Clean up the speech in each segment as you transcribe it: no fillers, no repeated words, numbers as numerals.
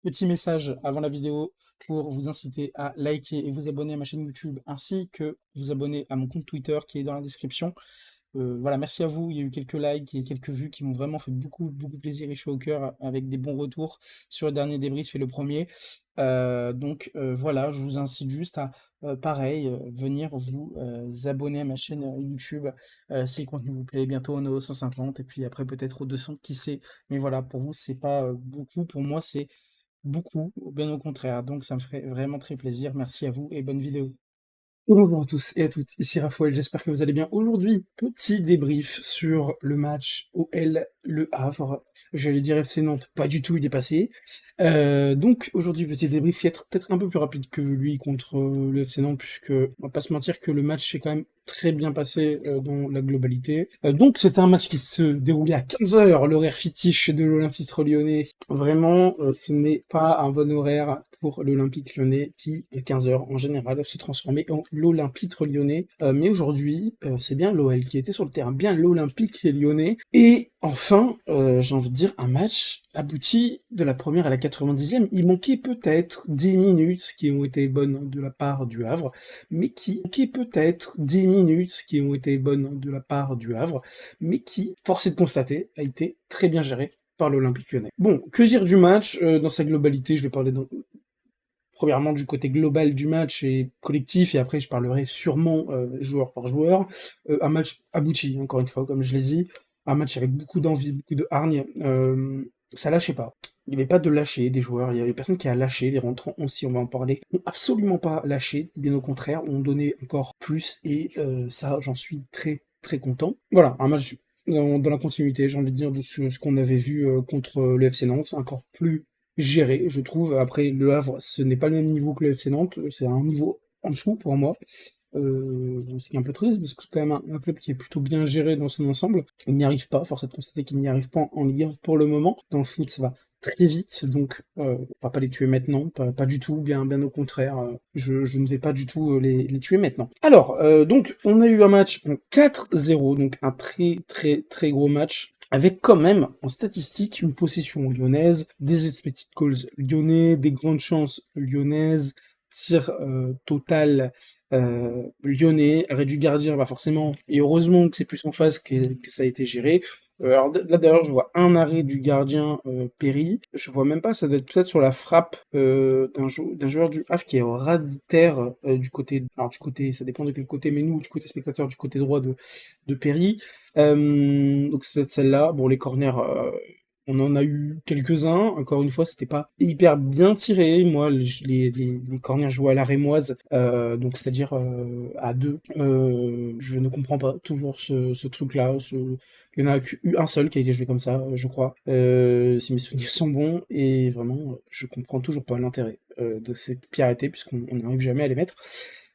Petit message avant la vidéo pour vous inciter à liker et vous abonner à ma chaîne YouTube ainsi que vous abonner à mon compte Twitter qui est dans la description. Voilà, merci à vous. Il y a eu quelques likes et quelques vues qui m'ont vraiment fait beaucoup plaisir et chaud au cœur avec des bons retours sur le dernier débrief et le premier. Voilà, je vous incite juste à, pareil, venir vous abonner à ma chaîne YouTube si le contenu vous plaît. Bientôt on est aux 150 et puis après peut-être aux 200, qui sait. Mais voilà, pour vous, c'est pas beaucoup. Pour moi, c'est beaucoup, bien au contraire. Donc ça me ferait vraiment très plaisir. Merci à vous et bonne vidéo. Bonjour à tous et à toutes, ici Raphaël, j'espère que vous allez bien. Aujourd'hui, petit débrief sur le match OL Le Havre. J'allais dire FC Nantes, pas du tout, il est passé. Donc aujourd'hui, petit débrief qui est peut-être un peu plus rapide que lui contre le FC Nantes, puisque on va pas se mentir que le match s'est quand même très bien passé dans la globalité. Donc c'était un match qui se déroulait à 15 heures, l'horaire fétiche de l'Olympique Lyonnais. Vraiment, ce n'est pas un bon horaire pour l'Olympique Lyonnais qui, à 15 heures en général, se transformait en l'Olympique Lyonnais. Mais aujourd'hui, c'est bien l'OL qui était sur le terrain, bien l'Olympique Lyonnais. Et enfin, j'ai envie de dire, un match abouti de la première à la 90e. Il manquait peut-être 10 minutes qui ont été bonnes de la part du Havre, mais qui manquait peut-être 10 minutes qui ont été bonnes de la part du Havre, mais qui, force est de constater, a été très bien géré par l'Olympique Lyonnais. Bon, que dire du match dans sa globalité? Je vais parler premièrement du côté global du match et collectif, et après je parlerai sûrement joueur par joueur. Un match abouti, encore une fois, comme je l'ai dit, un match avec beaucoup d'envie, beaucoup de hargne. Ça lâchait pas. Il n'y avait pas de lâcher des joueurs, il y avait personne qui a lâché, les rentrants aussi, on va en parler, n'ont absolument pas lâché, bien au contraire, ont donné encore plus, et ça, j'en suis très content. Voilà, un match dans la continuité, j'ai envie de dire, de ce qu'on avait vu contre le FC Nantes, encore plus géré, je trouve. Après, Le Havre, ce n'est pas le même niveau que le FC Nantes, c'est un niveau en dessous pour moi. Ce qui est un peu triste, parce que c'est quand même un club qui est plutôt bien géré dans son ensemble. Il n'y arrive pas, force est de constater qu'il n'y arrive pas en Ligue 1 pour le moment. Dans le foot, ça va très vite, donc on va pas les tuer maintenant, pas du tout, bien au contraire, je ne vais pas du tout les tuer maintenant. Alors, donc on a eu un match en 4-0, donc un très gros match, avec quand même, en statistique, une possession lyonnaise, des expected goals lyonnais, des grandes chances lyonnaises, tir total lyonnais, arrêt du gardien, bah forcément, et heureusement que c'est plus en face que ça a été géré. Alors là d'ailleurs je vois un arrêt du gardien Perry, je vois même pas, ça doit être peut-être sur la frappe d'un joueur du Havre qui est au ras de terre du côté, alors du côté, ça dépend de quel côté, mais nous du côté spectateur, du côté droit de Perry. Donc ça doit être celle-là. Bon, les corners, on en a eu quelques-uns. Encore une fois, c'était pas hyper bien tiré. Moi, les corners joués à la rémoise, donc c'est-à-dire à deux. Je ne comprends pas toujours ce truc-là. Il y en a eu un seul qui a été joué comme ça, je crois. Si mes souvenirs sont bons. Et vraiment, je comprends toujours pas l'intérêt de ces pieds arrêtés, puisqu'on n'arrive jamais à les mettre.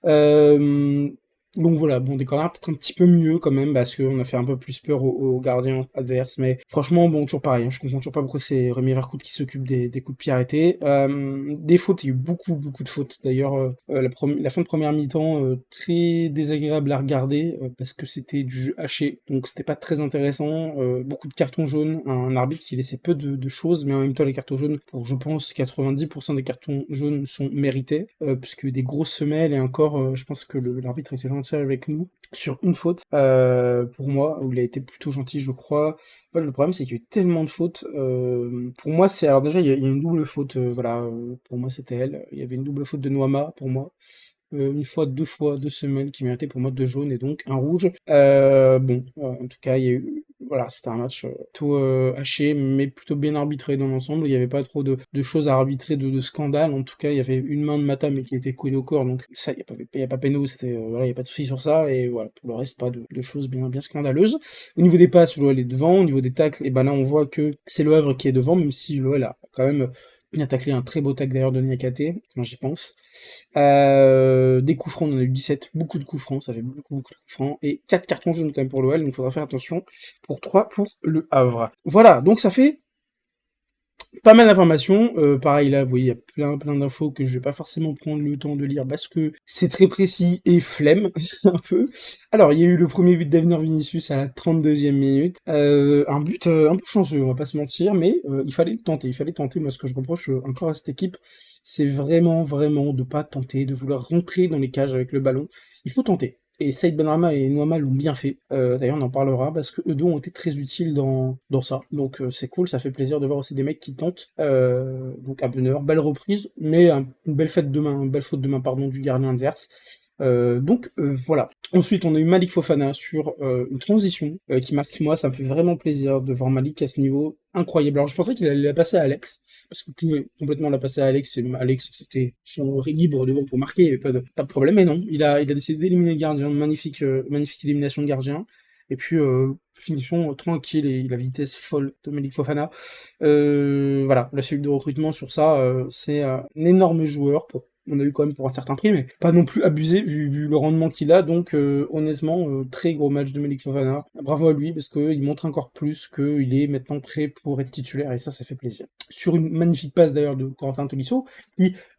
Euh, donc voilà, bon, des corners peut-être un petit peu mieux quand même, parce qu'on a fait un peu plus peur aux gardiens adverses, mais franchement, bon, toujours pareil, hein, je comprends toujours pas pourquoi c'est Rémi Vercoute qui s'occupe des coups de pied arrêtés. Des fautes, il y a eu beaucoup de fautes, d'ailleurs, la fin de première mi-temps, très désagréable à regarder, parce que c'était du jeu haché, donc c'était pas très intéressant, beaucoup de cartons jaunes, un arbitre qui laissait peu de choses, mais en même temps les cartons jaunes, pour je pense 90% des cartons jaunes sont mérités, puisque des grosses semelles, et encore, je pense que l'arbitre était gentil avec nous sur une faute, pour moi, où il a été plutôt gentil, je crois. En fait, le problème, c'est qu'il y a eu tellement de fautes. Pour moi, c'est... Alors déjà, il y a une double faute, voilà, pour moi, c'était elle. Il y avait une double faute de Noama, pour moi. Une fois, deux semelles qui méritaient pour moi deux jaunes et donc un rouge. Bon, en tout cas, il y a eu... Voilà, c'était un match tout haché, mais plutôt bien arbitré dans l'ensemble. Il n'y avait pas trop de choses à arbitrer, de scandale. En tout cas, il y avait une main de Mata, mais qui était collée au corps, donc ça, il y a pas péno, c'était, voilà, il n'y a pas de souci sur ça. Et voilà, pour le reste, pas de choses bien scandaleuses. Au niveau des passes, l'OL est devant. Au niveau des tacles, et ben là, on voit que c'est le Havre qui est devant, même si l'OL a quand même bien taclé, un très beau tacle d'ailleurs de Niakate, quand j'y pense. Des coups francs, on en a eu 17, beaucoup de coups francs, ça fait beaucoup de coups francs, et 4 cartons jaunes quand même pour l'OL, donc faudra faire attention, pour 3 pour le Havre. Voilà, donc ça fait Pas mal d'informations, pareil là, vous voyez, il y a plein d'infos que je vais pas forcément prendre le temps de lire parce que c'est très précis et flemme, un peu. Alors, il y a eu le premier but d'Avenir Vinicius à la 32e minute, un but un peu chanceux, on va pas se mentir, mais il fallait tenter. Moi, ce que je reproche encore à cette équipe, c'est vraiment de pas tenter, de vouloir rentrer dans les cages avec le ballon. Il faut tenter. Et Saïd Benrahma et Nouama l'ont bien fait. D'ailleurs, on en parlera parce que eux deux ont été très utiles dans ça. Donc c'est cool, ça fait plaisir de voir aussi des mecs qui tentent. Donc à bonne heure, belle reprise, mais une belle fête de main, une belle faute de main pardon du gardien adverse. Voilà. Ensuite, on a eu Malik Fofana sur une transition qui marque moi, ça me fait vraiment plaisir de voir Malik à ce niveau incroyable. Alors je pensais qu'il allait la passer à Alex, parce qu'on pouvait complètement la passer à Alex, et Alex c'était son libre devant pour marquer, il n'y avait pas de problème, mais non, il a décidé d'éliminer le gardien, magnifique élimination de gardien. Et puis finition tranquille et la vitesse folle de Malik Fofana. Voilà, la cellule de recrutement sur ça, c'est un énorme joueur. On a eu quand même pour un certain prix, mais pas non plus abusé vu le rendement qu'il a. Donc honnêtement, très gros match de Malik Fofana. Bravo à lui parce qu'il montre encore plus qu'il est maintenant prêt pour être titulaire et ça fait plaisir. Sur une magnifique passe d'ailleurs de Corentin Tolisso,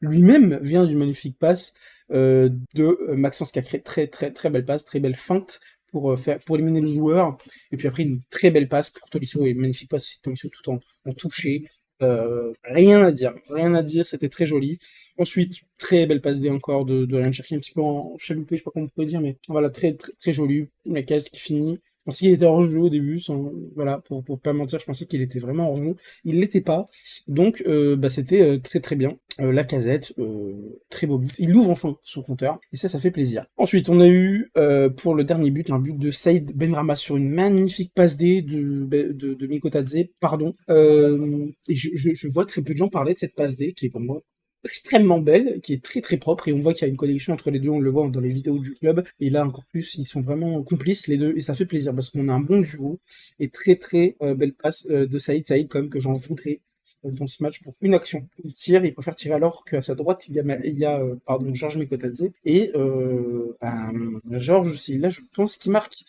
lui-même vient d'une magnifique passe de Maxence Cacré, très belle passe, très belle feinte pour éliminer le joueur. Et puis après, une très belle passe pour Tolisso, et une magnifique passe aussi de Tolisso tout en touché. Rien à dire, c'était très joli. Ensuite, très belle passe D encore de Ryan Cherki, un petit peu en chaloupé, je sais pas comment on peut dire, mais voilà, très joli. La case qui finit. Je pensais qu'il était hors jeu au début, voilà, pour pas mentir, je pensais qu'il était vraiment hors jeu. Il l'était pas. Donc, c'était très bien. Lacazette, très beau but. Il ouvre enfin son compteur, et ça fait plaisir. Ensuite, on a eu, pour le dernier but, un but de Saïd Benrahma sur une magnifique passe D de Mikotadze, pardon. Et je vois très peu de gens parler de cette passe D, qui est pour moi extrêmement belle, qui est très propre, et on voit qu'il y a une connexion entre les deux, on le voit dans les vidéos du club, et là encore plus, ils sont vraiment complices les deux, et ça fait plaisir, parce qu'on a un bon duo, et très belle passe de Saïd quand même, que j'en voudrais dans ce match pour une action. Il tire, il préfère tirer alors qu'à sa droite, il y a Georges Mikotadze, et Georges aussi, là je pense qu'il marque,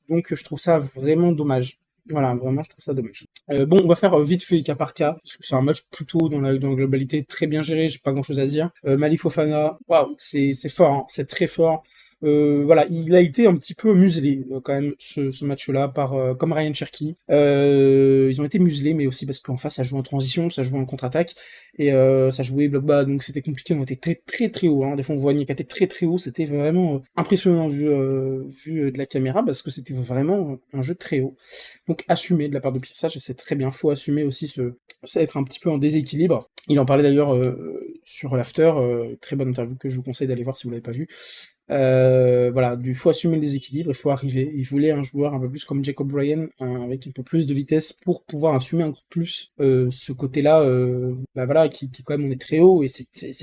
donc je trouve ça vraiment dommage. Voilà, vraiment, je trouve ça dommage. Bon, on va faire vite fait cas par cas, parce que c'est un match plutôt dans la globalité très bien géré, j'ai pas grand chose à dire. Malik Fofana, waouh, c'est fort, hein, c'est très fort. Voilà, il a été un petit peu muselé quand même ce match-là par comme Ryan Cherki. Ils ont été muselés, mais aussi parce qu'en face ça jouait en transition, ça jouait en contre-attaque et ça jouait bloc bas, donc c'était compliqué. On était très haut. Hein. Des fois on voit Niakate très haut, c'était vraiment impressionnant vu de la caméra parce que c'était vraiment un jeu très haut. Donc assumé de la part de Pierre Sage, c'est très bien. Faut assumer aussi ça être un petit peu en déséquilibre. Il en parlait d'ailleurs sur l'after, très bonne interview que je vous conseille d'aller voir si vous l'avez pas vu. Voilà, il faut assumer le déséquilibre, il faut arriver. Il voulait un joueur un peu plus comme Jacob Bryan, avec un peu plus de vitesse pour pouvoir assumer encore plus ce côté-là, voilà, qui quand même on est très haut et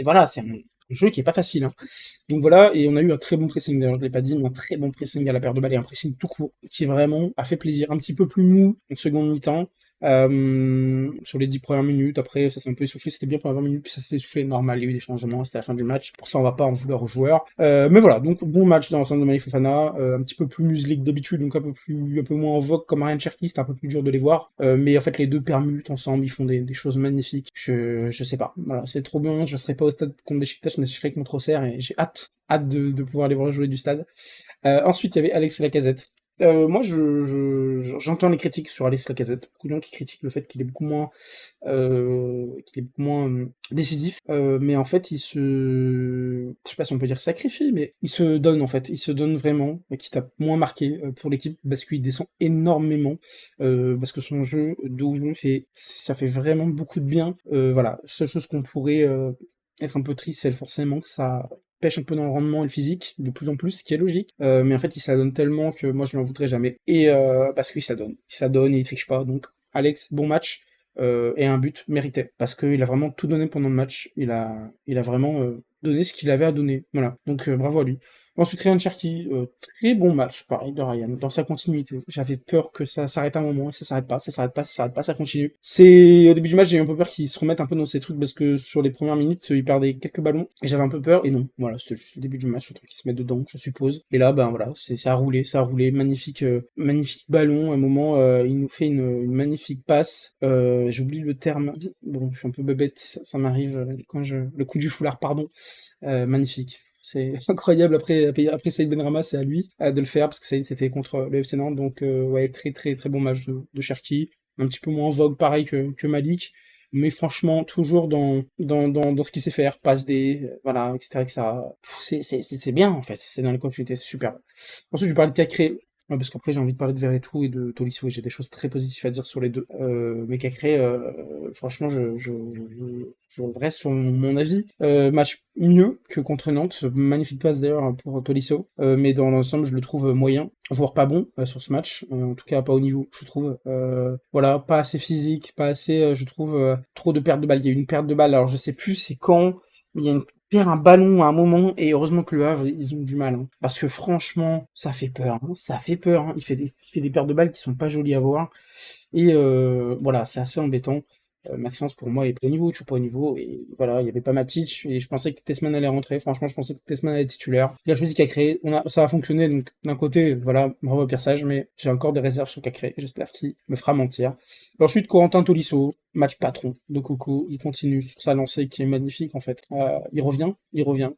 voilà, c'est un jeu qui est pas facile. Hein. Donc voilà, et on a eu un très bon pressing, d'ailleurs je l'ai pas dit, mais un très bon pressing à la paire de balles et un pressing tout court qui vraiment a fait plaisir. Un petit peu plus mou en seconde mi-temps. Sur les 10 premières minutes, après ça s'est un peu essoufflé, c'était bien pendant 20 minutes, puis ça s'est essoufflé, normal, il y a eu des changements, c'était la fin du match, pour ça on va pas en vouloir aux joueurs. Mais voilà, donc bon match dans l'ensemble de Malik Fofana, un petit peu plus muselé que d'habitude, donc un peu moins en vogue comme Ryan Cherki, c'était un peu plus dur de les voir, mais en fait les deux permutent ensemble, ils font des choses magnifiques, je sais pas, voilà, c'est trop bien, je serai pas au stade contre Beşiktaş, mais je serai contre Auxerre, et j'ai hâte de pouvoir aller voir jouer du stade. Ensuite, il y avait Alex Lacazette. Moi, j'entends les critiques sur Alex Lacazette. Beaucoup de gens qui critiquent le fait qu'il est beaucoup moins, décisif. Mais en fait, je sais pas si on peut dire sacrifie, mais il se donne en fait. Il se donne vraiment, quitte à moins marqué pour l'équipe parce qu'il descend énormément, parce que son jeu double ça fait vraiment beaucoup de bien. Voilà, seule chose qu'on pourrait être un peu triste, c'est forcément que ça pêche un peu dans le rendement et le physique, de plus en plus, ce qui est logique. Mais en fait, il s'adonne tellement que moi, je n'en voudrais jamais. Et parce qu'il s'adonne. Il s'adonne et il triche pas. Donc, Alex, bon match. Et un but mérité. Parce qu'il a vraiment tout donné pendant le match. Il a vraiment donné ce qu'il avait à donner. Voilà. Donc, bravo à lui. Ensuite, Ryan Cherki, très bon match, pareil, de Ryan, dans sa continuité. J'avais peur que ça s'arrête un moment, et ça s'arrête pas, ça s'arrête pas, ça s'arrête pas, ça continue. Au début du match, j'ai eu un peu peur qu'il se remette un peu dans ses trucs, parce que sur les premières minutes, il perdait quelques ballons, et j'avais un peu peur, et non, voilà, c'était juste le début du match, le truc qui se met dedans, je suppose. Et là, ben voilà, ça a roulé, magnifique ballon, à un moment, il nous fait une magnifique passe, j'oublie le terme, bon, je suis un peu bébête, ça m'arrive le coup du foulard, pardon, magnifique. C'est incroyable après Saïd Benrahma, c'est à lui de le faire parce que Saïd c'était contre le FC Nantes, donc ouais, très très très bon match de Cherki, un petit peu moins en vogue pareil que Malik, mais franchement toujours dans ce qu'il sait faire, passe des voilà, etc., etc. C'est bien en fait, c'est dans les continuités, c'est super. Ensuite je lui parlais de Cacré, parce qu'après j'ai envie de parler de Verretou et de Tolisso et j'ai des choses très positives à dire sur les deux. Mais Cacré, franchement je reste sur mon avis. Match mieux que contre Nantes, magnifique passe d'ailleurs pour Tolisso, mais dans l'ensemble je le trouve moyen, voire pas bon sur ce match, en tout cas pas au niveau, je trouve. Voilà, pas assez physique, pas assez, je trouve, trop de pertes de balles. Il y a eu une perte de balle, alors je sais plus c'est quand, mais il y a une perd un ballon à un moment, et heureusement que le Havre, ils ont du mal, hein. Parce que franchement, ça fait peur, hein, ça fait peur, hein. Il fait des pertes de balles qui sont pas jolies à voir, et voilà, c'est assez embêtant. Maxence, pour moi, est pas au niveau, toujours pas au niveau, et voilà, il y avait pas Matic, et je pensais que Tessman allait rentrer, franchement, je pensais que Tessman allait être titulaire. Il a choisi Cacré, ça a fonctionné, donc d'un côté, voilà, bravo au Pierre Sage, mais j'ai encore des réserves sur Cacré, et j'espère qu'il me fera mentir. Et ensuite, Corentin Tolisso, match patron de Coco, il continue sur sa lancée qui est magnifique en fait. Il revient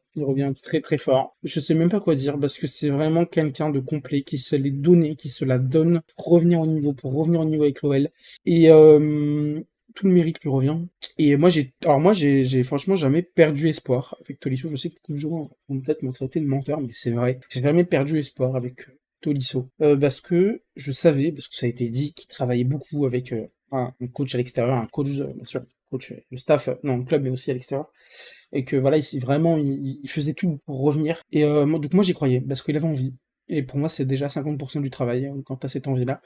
très très fort. Je sais même pas quoi dire parce que c'est vraiment quelqu'un de complet qui se l'est donné, qui se la donne pour revenir au niveau avec l'OL. Et tout le mérite lui revient. Et moi j'ai franchement jamais perdu espoir avec Tolisso. Je sais que beaucoup de gens vont peut-être me traiter de menteur, mais c'est vrai. J'ai jamais perdu espoir avec Tolisso. Parce que je savais, parce que ça a été dit, qu'il travaillait beaucoup avec un coach à l'extérieur, un coach, bien sûr, coach, le staff, non, le club, mais aussi à l'extérieur. Et que voilà, il faisait tout pour revenir. Et donc moi j'y croyais, parce qu'il avait envie. Et pour moi, c'est déjà 50% du travail, hein, quand t'as cette envie-là.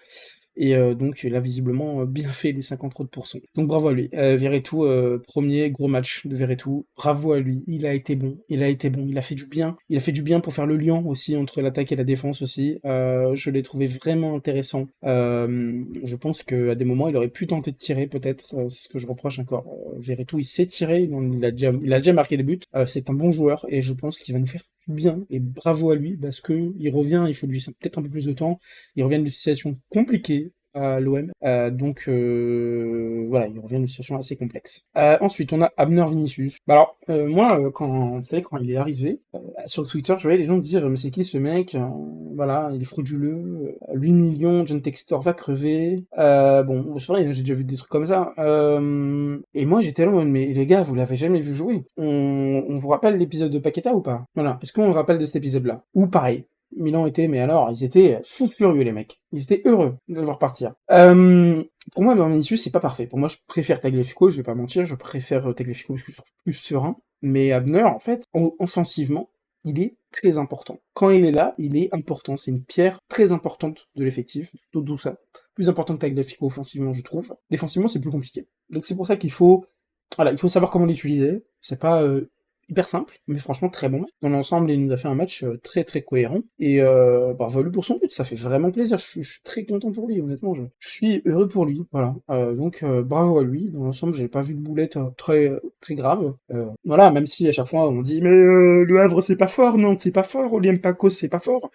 Et donc il a visiblement bien fait les 50 autres pourcents. Donc bravo à lui. Verretou, premier gros match de Verretou. Bravo à lui. Il a été bon. Il a été bon. Il a fait du bien. Il a fait du bien pour faire le lien aussi entre l'attaque et la défense aussi. Je l'ai trouvé vraiment intéressant. Je pense qu'à des moments, il aurait pu tenter de tirer peut-être. C'est ce que je reproche encore. Verretou, il sait tirer. Il a déjà marqué des buts. C'est un bon joueur et je pense qu'il va nous faire du bien. Et bravo à lui parce que il revient. Il faut lui peut-être un peu plus de temps. Il revient d'une situation compliquée à l'OM, donc voilà, il revient d'une situation assez complexe. Ensuite, on a Abner Vinicius. Bah alors, moi, vous savez, quand il est arrivé, sur Twitter, je voyais les gens dire, mais c'est qui ce mec? Voilà, il est frauduleux, 8 millions, John Textor va crever. Bon, c'est vrai, hein, j'ai déjà vu des trucs comme ça. Et moi, j'étais là, en mode, mais les gars, vous l'avez jamais vu jouer. On vous rappelle l'épisode de Paqueta ou pas? Voilà, est-ce qu'on vous rappelle de cet épisode-là? Ou pareil, Milan était, mais alors, ils étaient fous furieux, les mecs. Ils étaient heureux de le voir partir. Pour moi, Vinicius, c'est pas parfait. Pour moi, je préfère Tagliafico, je vais pas mentir, je préfère Tagliafico parce que je trouve plus serein. Mais Abner, en fait, offensivement, il est très important. Quand il est là, il est important. C'est une pierre très importante de l'effectif, tout ça. Plus important que Tagliafico offensivement, je trouve. Défensivement, c'est plus compliqué. Donc c'est pour ça voilà, il faut savoir comment l'utiliser. C'est pas hyper simple, mais franchement très bon. Dans l'ensemble, il nous a fait un match très très cohérent, et bravo à lui pour son but, ça fait vraiment plaisir, je suis très content pour lui, honnêtement, je suis heureux pour lui, voilà. Donc bravo à lui, dans l'ensemble, j'ai pas vu de boulette très grave. Voilà, même si à chaque fois on dit, mais le Havre c'est pas fort, Nantes c'est pas fort, Olympiakos c'est pas fort.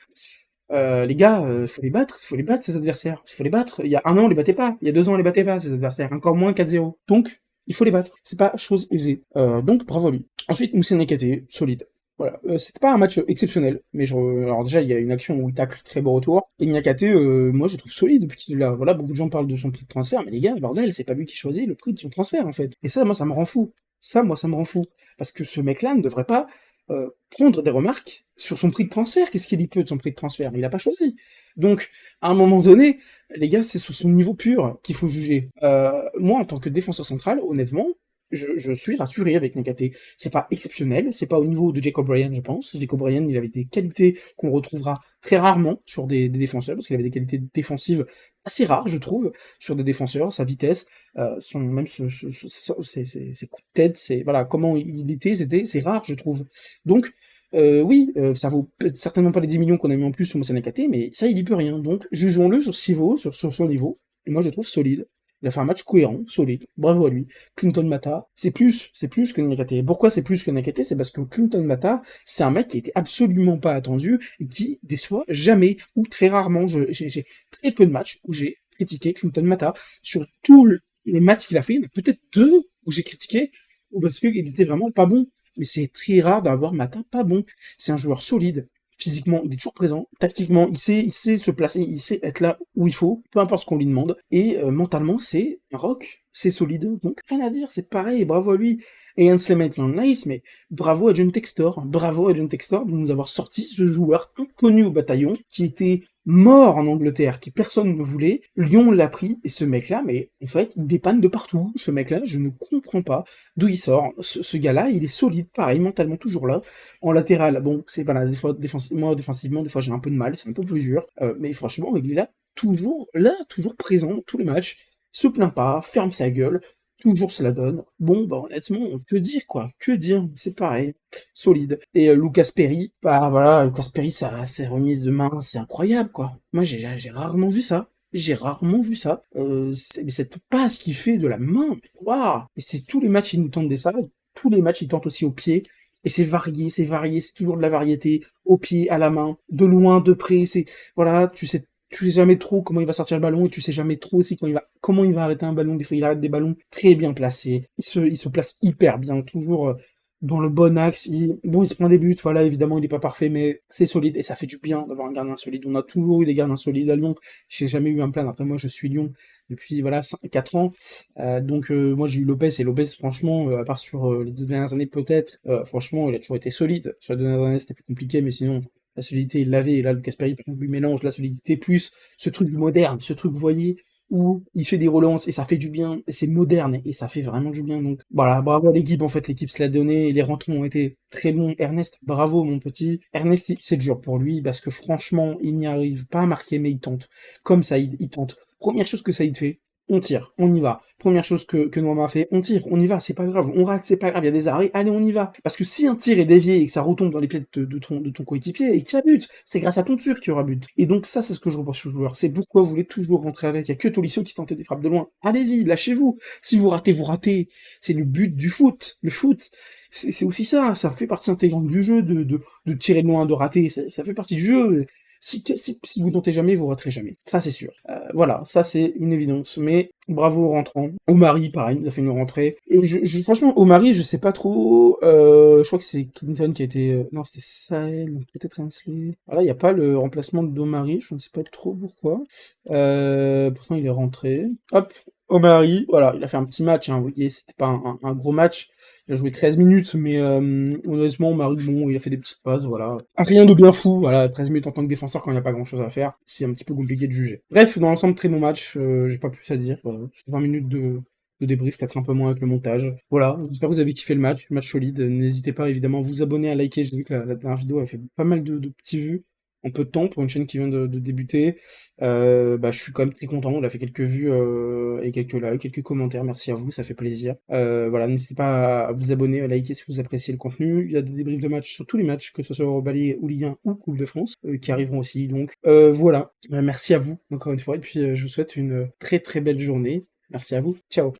Les gars, faut les battre ces adversaires, faut les battre. Il y a un an on les battait pas, il y a 2 ans on les battait pas ces adversaires, encore moins 4-0. Donc il faut les battre, c'est pas chose aisée. Donc bravo à lui. Ensuite, Moussa Niakhaté, solide. Voilà, c'était pas un match exceptionnel, mais alors déjà il y a une action où il tacle, très beau retour, et Niakhaté, moi je le trouve solide depuis qu'il est là. Voilà, beaucoup de gens parlent de son prix de transfert, mais les gars, bordel, c'est pas lui qui choisit le prix de son transfert en fait. Et ça, moi ça me rend fou. Ça me rend fou. Parce que ce mec-là ne devrait pas prendre des remarques sur son prix de transfert. Qu'est-ce qu'il y peut de son prix de transfert? Mais il a pas choisi. Donc, à un moment donné, les gars, c'est sur son niveau pur qu'il faut juger. Moi, en tant que défenseur central, honnêtement, je suis rassuré avec Niakhaté. C'est pas exceptionnel, c'est pas au niveau de Jacob Ryan, je pense. Jacob Ryan, il avait des qualités qu'on retrouvera très rarement sur des défenseurs, parce qu'il avait des qualités défensives assez rares, je trouve, sur des défenseurs, sa vitesse, même ses coups de tête, voilà, comment il était, c'est rare, je trouve. Donc, Oui, ça vaut certainement pas les 10 millions qu'on a mis en plus sur Moussa Nakate, mais ça, il y peut rien. Donc, jugeons-le sur ce qu'il vaut, sur son niveau. Et moi, je le trouve solide. Il a fait un match cohérent, solide. Bravo à lui. Clinton Mata, c'est plus que Nakate. Pourquoi c'est plus que Nakate? C'est parce que Clinton Mata, c'est un mec qui était absolument pas attendu et qui déçoit jamais ou très rarement. J'ai très peu de matchs où j'ai critiqué Clinton Mata. Sur tous les matchs qu'il a fait, il y en a peut-être 2 où j'ai critiqué, ou parce qu'il était vraiment pas bon. Mais c'est très rare d'avoir Mata pas bon. C'est un joueur solide. Physiquement, il est toujours présent. Tactiquement, il sait se placer, il sait être là où il faut, peu importe ce qu'on lui demande. Et mentalement, c'est un rock. C'est solide. Donc, rien à dire, c'est pareil. Bravo à lui. Et Ansley Maitland-Nice, mais bravo à John Textor. Bravo à John Textor de nous avoir sorti ce joueur inconnu au bataillon, qui était mort en Angleterre, qui personne ne voulait. Lyon l'a pris, et ce mec-là, mais en fait, il dépanne de partout. Ce mec-là, je ne comprends pas d'où il sort. Ce gars-là, il est solide, pareil, mentalement toujours là. En latéral, bon, c'est voilà, des fois, moi, défensivement, des fois j'ai un peu de mal, c'est un peu plus dur. Mais franchement, il est là, toujours présent dans tous les matchs. Se plaint pas, ferme sa gueule, toujours se la donne. Bon, bah honnêtement, que dire quoi? Que dire? C'est pareil, solide. Et Lucas Perry, bah voilà, Lucas Perry, ses remises de main, c'est incroyable quoi. Moi, j'ai rarement vu ça. J'ai rarement vu ça. Mais cette passe qu'il fait de la main, mais waouh! Et c'est tous les matchs, il nous tente des ça. Tous les matchs, il tente aussi au pied. Et c'est varié, c'est toujours de la variété, au pied, à la main, de loin, de près, voilà, tu sais jamais trop comment il va sortir le ballon, et tu sais jamais trop aussi comment il va arrêter un ballon. Des fois, il arrête des ballons très bien placés. Il se place hyper bien, toujours dans le bon axe. Bon, il se prend des buts, voilà, évidemment, il est pas parfait, mais c'est solide, et ça fait du bien d'avoir un gardien solide. On a toujours eu des gardiens solides à Lyon. J'ai jamais eu un plan. Après, moi, je suis Lyon depuis, voilà, 4 ans. Donc, moi, j'ai eu Lopez, et Lopez, franchement, à part sur les 2 dernières années, peut-être, franchement, il a toujours été solide. Sur les 2 dernières années, c'était plus compliqué, mais sinon, la solidité, il l'avait, et là, Lucas Perry, par contre, lui mélange la solidité plus ce truc moderne, ce truc, vous voyez, où il fait des relances, et ça fait du bien, et c'est moderne, et ça fait vraiment du bien, donc, voilà, bravo à l'équipe, en fait, l'équipe se l'a donné, et les rentrées ont été très bons. Ernest, bravo, mon petit. Ernest, c'est dur pour lui, parce que franchement, il n'y arrive pas à marquer, mais il tente. Comme Saïd, il tente. Première chose que Saïd fait, on tire, on y va. Première chose que Noama a fait, on tire, on y va, c'est pas grave, on rate, c'est pas grave, il y a des arrêts, allez, on y va. Parce que si un tir est dévié et que ça retombe dans les pieds de ton coéquipier et qu'il a but, c'est grâce à ton tir qu'il y aura but. Et donc ça, c'est ce que je reproche sur le joueur, c'est pourquoi vous voulez toujours rentrer avec. Il y a que Tolisso qui tentait des frappes de loin. Allez-y, lâchez-vous. Si vous ratez, vous ratez. C'est le but du foot. Le foot, c'est aussi ça fait partie intégrante du jeu de tirer de loin, de rater, ça fait partie du jeu. Si vous tentez jamais, vous raterez jamais. Ça, c'est sûr. Voilà, ça, c'est une évidence. Mais bravo aux rentrants. Omari, pareil, il a fait une rentrée. Franchement, Omari, je sais pas trop. Je crois que c'est Clinton qui a été... Non, c'était Sahel, donc peut-être Ainsley. Voilà, il n'y a pas le remplacement d'Omari, je ne sais pas trop pourquoi. Pourtant, il est rentré. Hop, Omari, voilà, il a fait un petit match, hein, vous voyez, c'était pas un gros match. Il a joué 13 minutes, mais honnêtement, Marie, bon, il a fait des petites passes, voilà. Rien de bien fou, voilà, 13 minutes en tant que défenseur quand il n'y a pas grand chose à faire, c'est un petit peu compliqué de juger. Bref, dans l'ensemble, très bon match, j'ai pas plus à dire, voilà. 20 minutes de débrief, peut-être un peu moins avec le montage. Voilà, j'espère que vous avez kiffé le match solide. N'hésitez pas évidemment à vous abonner, à liker, j'ai vu que la dernière vidéo a fait pas mal de petits vues en peu de temps pour une chaîne qui vient de débuter. Je suis quand même très content, on a fait quelques vues et quelques likes, quelques commentaires, merci à vous, ça fait plaisir. Voilà, n'hésitez pas à vous abonner, à liker si vous appréciez le contenu. Il y a des débriefs de matchs sur tous les matchs, que ce soit Europa League ou Ligue 1 ou Coupe de France, qui arriveront aussi. Donc voilà, merci à vous encore une fois, et puis je vous souhaite une très très belle journée. Merci à vous, ciao.